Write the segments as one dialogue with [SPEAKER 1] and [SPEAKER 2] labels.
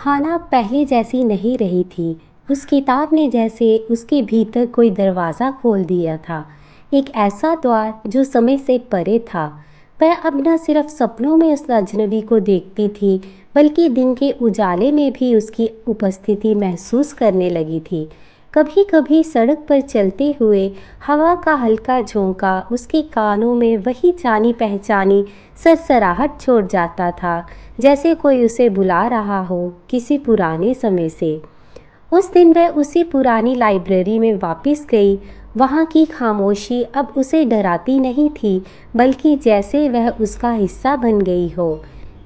[SPEAKER 1] हाना पहले जैसी नहीं रही थी। उस किताब ने जैसे उसके भीतर कोई दरवाज़ा खोल दिया था। एक ऐसा द्वार जो समय से परे था। वह अब न सिर्फ सपनों में उस अजनबी को देखती थी, बल्कि दिन के उजाले में भी उसकी उपस्थिति महसूस करने लगी थी। कभी कभी सड़क पर चलते हुए हवा का हल्का झोंका उसके कानों में वही जानी पहचानी सरसराहट छोड़ जाता था, जैसे कोई उसे बुला रहा हो किसी पुराने समय से। उस दिन वह उसी पुरानी लाइब्रेरी में वापस गई। वहाँ की खामोशी अब उसे डराती नहीं थी, बल्कि जैसे वह उसका हिस्सा बन गई हो।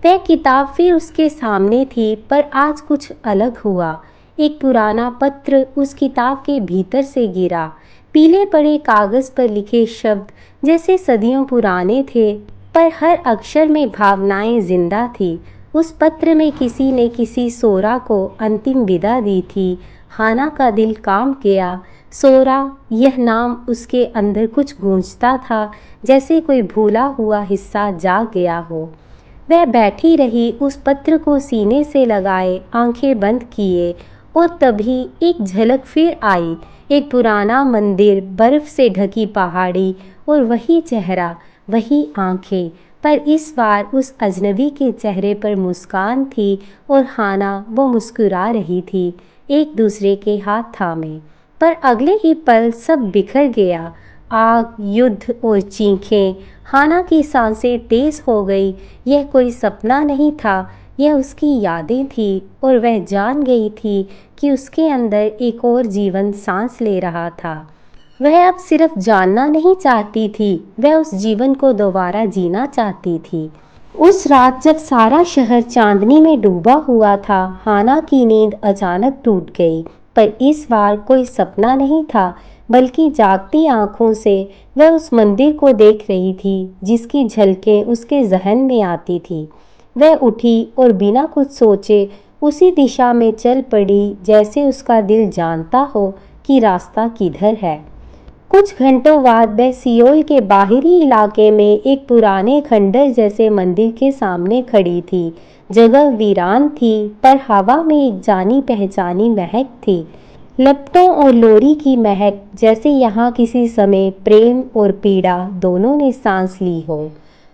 [SPEAKER 1] वह किताब फिर उसके सामने थी, पर आज कुछ अलग हुआ। एक पुराना पत्र उस किताब के भीतर से गिरा। पीले पड़े कागज़ पर लिखे शब्द जैसे सदियों पुराने थे, पर हर अक्षर में भावनाएं जिंदा थी। उस पत्र में किसी ने किसी सोरा को अंतिम विदा दी थी। हाना का दिल कांप गया। सोरा, यह नाम उसके अंदर कुछ गूंजता था, जैसे कोई भूला हुआ हिस्सा जाग गया हो। वह बैठी रही, उस पत्र को सीने से लगाए, आंखें बंद किए, और तभी एक झलक फिर आई। एक पुराना मंदिर, बर्फ से ढकी पहाड़ी, और वही चेहरा, वही आंखें। पर इस बार उस अजनबी के चेहरे पर मुस्कान थी, और हाना वो मुस्कुरा रही थी, एक दूसरे के हाथ थामे। पर अगले ही पल सब बिखर गया। आग, युद्ध और चीखें। हाना की सांसें तेज हो गई। यह कोई सपना नहीं था, यह उसकी यादें थी, और वह जान गई थी कि उसके अंदर एक और जीवन सांस ले रहा था। वह अब सिर्फ जानना नहीं चाहती थी, वह उस जीवन को दोबारा जीना चाहती थी। उस रात जब सारा शहर चांदनी में डूबा हुआ था, हाना की नींद अचानक टूट गई। पर इस बार कोई सपना नहीं था, बल्कि जागती आंखों से वह उस मंदिर को देख रही थी, जिसकी झलकें उसके जहन में आती थी। वह उठी और बिना कुछ सोचे उसी दिशा में चल पड़ी, जैसे उसका दिल जानता हो कि रास्ता किधर है। कुछ घंटों बाद वह सियोल के बाहरी इलाके में एक पुराने खंडर जैसे मंदिर के सामने खड़ी थी। जगह वीरान थी, पर हवा में एक जानी पहचानी महक थी। लपटों और लोरी की महक, जैसे यहाँ किसी समय प्रेम और पीड़ा दोनों ने सांस ली हो।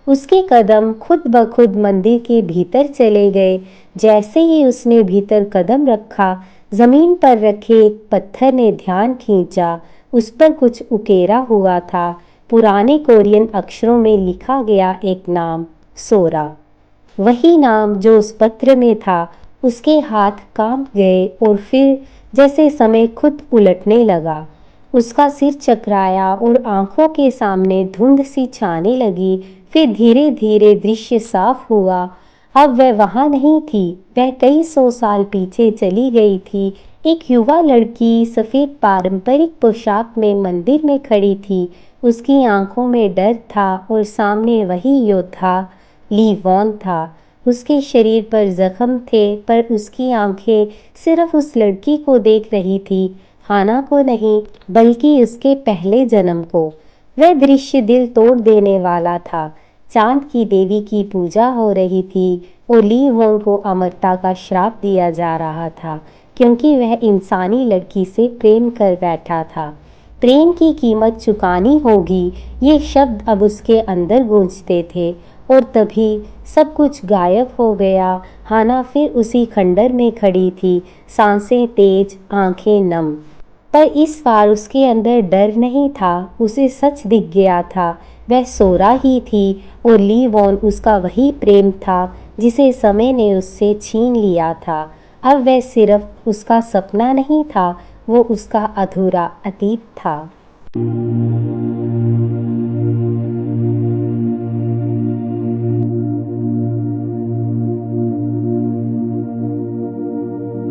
[SPEAKER 1] उसके कदम खुद ब खुद मंदिर के भीतर चले गए। जैसे ही उसने भीतर कदम रखा, जमीन पर रखे एक पत्थर ने ध्यान खींचा। उस पर कुछ उकेरा हुआ था। पुराने कोरियन अक्षरों में लिखा गया एक नाम, सोरा। वही नाम जो उस पत्र में था। उसके हाथ कांप गए, और फिर जैसे समय खुद उलटने लगा। उसका सिर चकराया और आंखों के सामने धुंध सी छाने लगी। फिर धीरे धीरे दृश्य साफ हुआ। अब वह वहां नहीं थी, वह कई सौ साल पीछे चली गई थी। एक युवा लड़की सफेद पारंपरिक पोशाक में मंदिर में खड़ी थी। उसकी आंखों में डर था, और सामने वही योद्धा ली वॉन था। उसके शरीर पर जख्म थे, पर उसकी आंखें सिर्फ उस लड़की को देख रही थी, हाना को नहीं, बल्कि उसके पहले जन्म को। वह दृश्य दिल तोड़ देने वाला था। चांद की देवी की पूजा हो रही थी, और ली वोंग को अमरता का श्राप दिया जा रहा था, क्योंकि वह इंसानी लड़की से प्रेम कर बैठा था। प्रेम की कीमत चुकानी होगी, ये शब्द अब उसके अंदर गूंजते थे। और तभी सब कुछ गायब हो गया। हाना फिर उसी खंडर में खड़ी थी, सांसें तेज, आंखें नम। पर इस बार उसके अंदर डर नहीं था, उसे सच दिख गया था। वह सोरा ही थी, और ली वॉन उसका वही प्रेम था जिसे समय ने उससे छीन लिया था। अब वह सिर्फ उसका सपना नहीं था, वो उसका अधूरा अतीत था।